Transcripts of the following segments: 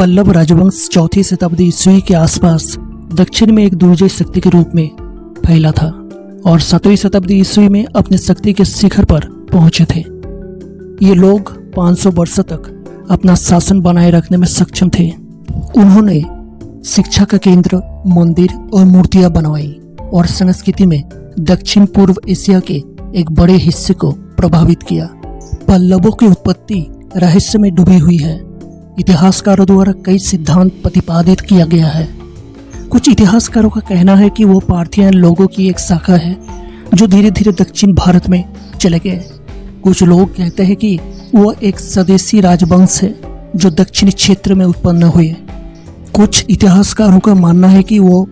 पल्लव राजवंश चौथी शताब्दी ईस्वी के आसपास दक्षिण में एक दुर्जय शक्ति के रूप में फैला था और 7वीं शताब्दी ईस्वी में अपने शक्ति के शिखर पर पहुंचे थे। ये लोग 500 वर्षों तक अपना शासन बनाए रखने में सक्षम थे। उन्होंने शिक्षा का केंद्र, मंदिर और मूर्तियां बनवाई और संस्कृति में दक्षिण पूर्व एशिया के एक बड़े हिस्से को प्रभावित किया। पल्लवों की उत्पत्ति रहस्य में डूबी हुई है। इतिहासकारों द्वारा कई सिद्धांत प्रतिपादित किया गया है। कुछ इतिहासकारों का कहना है कि वो पार्थियन लोगों की एक शाखा है जो धीरे धीरे दक्षिण भारत में चले गए। कुछ लोग कहते हैं कि वो एक स्वदेशी राजवंश है जो दक्षिणी क्षेत्र में उत्पन्न हुए। कुछ इतिहासकारों का मानना है कि वो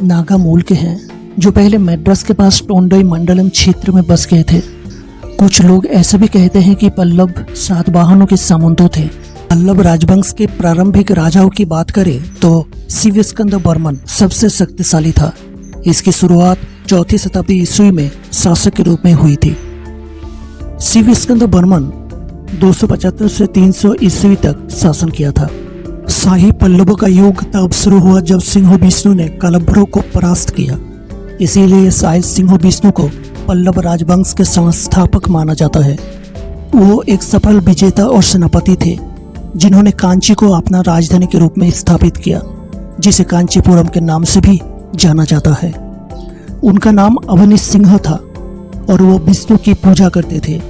नागा मूल के हैं जो पहले मैड्रास के पास टोंडई मंडलम क्षेत्र में बस गए थे। कुछ लोग ऐसे भी कहते हैं कि पल्लव सातवाहनों के सामंतों थे। पल्लव राजवंश के प्रारंभिक राजाओं की बात करें तो शिवस्कंद बर्मन सबसे शक्तिशाली था। इसकी शुरुआत चौथी शताब्दी ईस्वी में शासक के रूप में हुई थी। शिवस्कंद बर्मन 275 से 300 ईस्वी तक शासन किया था। शाही पल्लवों का युग तब शुरू हुआ जब सिंह-विष्णु ने कलभ्रों को परास्त किया। इसीलिए शायद सिंह-विष्णु को पल्लव राजवंश के संस्थापक माना जाता है। वो एक सफल विजेता और सेनापति थे जिन्होंने कांची को अपना राजधानी के रूप में स्थापित किया, जिसे कांचीपुरम के नाम से भी जाना जाता है। उनका नाम अवनी सिंह था और वो विष्णु की पूजा करते थे,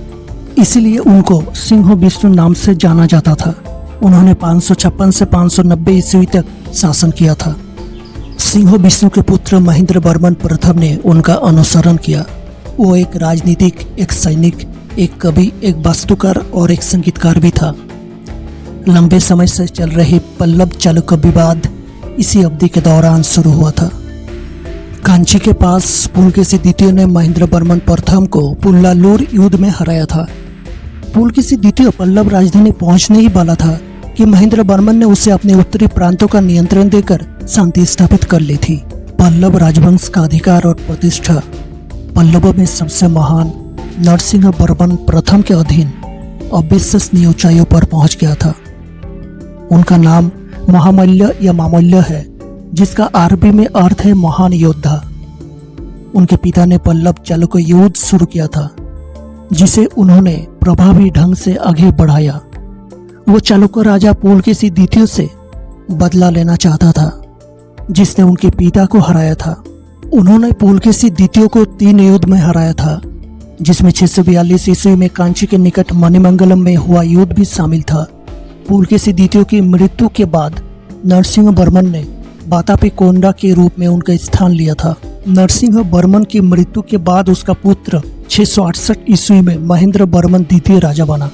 इसीलिए उनको सिंह-विष्णु नाम से जाना जाता था। उन्होंने 556 से 590 ईस्वी तक शासन किया था। सिंह-विष्णु के पुत्र महेंद्र वर्मन प्रथम ने उनका अनुसरण किया। वो एक राजनीतिक, एक सैनिक, एक कवि, एक वास्तुकार और एक संगीतकार भी था। लंबे समय से चल रहे पल्लव चालुक्य विवाद इसी अवधि के दौरान शुरू हुआ था। कांची के पास पुलकेशी द्वितीय ने महेंद्र वर्मन प्रथम को पुल्लालूर युद्ध में हराया था। पुलकेशी द्वितीय पल्लव राजधानी पहुंचने ही वाला था कि महेंद्र वर्मन ने उसे अपने उत्तरी प्रांतों का नियंत्रण देकर शांति स्थापित कर ली थी। पल्लव राजवंश का अधिकार और प्रतिष्ठा पल्लवों में सबसे महान नरसिंह वर्मन प्रथम के अधीन अविश्वसनीय ऊंचाइयों पर पहुंच गया था। उनका नाम महामल्ल या मामल्य है, जिसका अरबी में अर्थ है महान योद्धा। उनके पिता ने पल्लव चालुक्य युद्ध शुरू किया था, जिसे उन्होंने प्रभावी ढंग से आगे बढ़ाया। वो चालुक्य राजा पुलकेशी द्वितीय से बदला लेना चाहता था, जिसने उनके पिता को हराया था। उन्होंने पुलकेशी द्वितीय को 3 युद्ध में हराया था, जिसमें 642 ईस्वी में कांची के निकट मणिमंगलम में हुआ युद्ध भी शामिल था। पुलकेशी द्वितीय की मृत्यु के बाद नरसिंह वर्मन ने वातापीकोंडा के रूप में उनका स्थान लिया था। नरसिंह वर्मन की मृत्यु के बाद उसका पुत्र 668 ईस्वी में महेंद्र वर्मन द्वितीय राजा बना।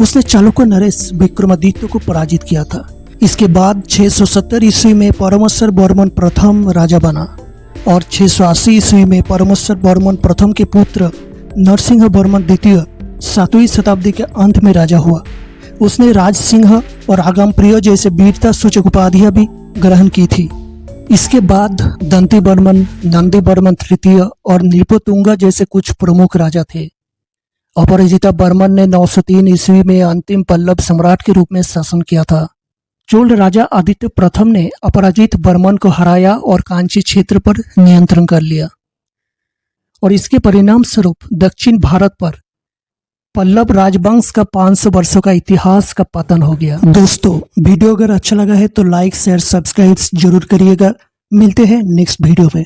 उसने चालुक्य नरेश विक्रमादित्य को पराजित किया था। इसके बाद 670 ईस्वी में परमेश्वर वर्मन प्रथम राजा बना और 680 ईस्वी में परमेश्वर वर्मन प्रथम के पुत्र नरसिंह वर्मन द्वितीय 7वीं शताब्दी के अंत में राजा हुआ। उसने राज सिंह और आगम प्रिय जैसे वीरता सूचक उपाधियां भी ग्रहण की थी। इसके बाद दंती वर्मन, नंदी वर्मन तृतीय और नीलपोतुंगा जैसे कुछ प्रमुख राजा थे। अपराजिता वर्मन ने 903 ईस्वी में अंतिम पल्लव सम्राट के रूप में शासन किया था। चोल राजा आदित्य प्रथम ने अपराजित वर्मन को हराया और कांची क्षेत्र पर नियंत्रण कर लिया और इसके परिणाम स्वरूप दक्षिण भारत पर पल्लव राजवंश का 500 वर्षों का इतिहास का पतन हो गया। दोस्तों, वीडियो अगर अच्छा लगा है तो लाइक, शेयर, सब्सक्राइब जरूर करिएगा। मिलते हैं नेक्स्ट वीडियो में।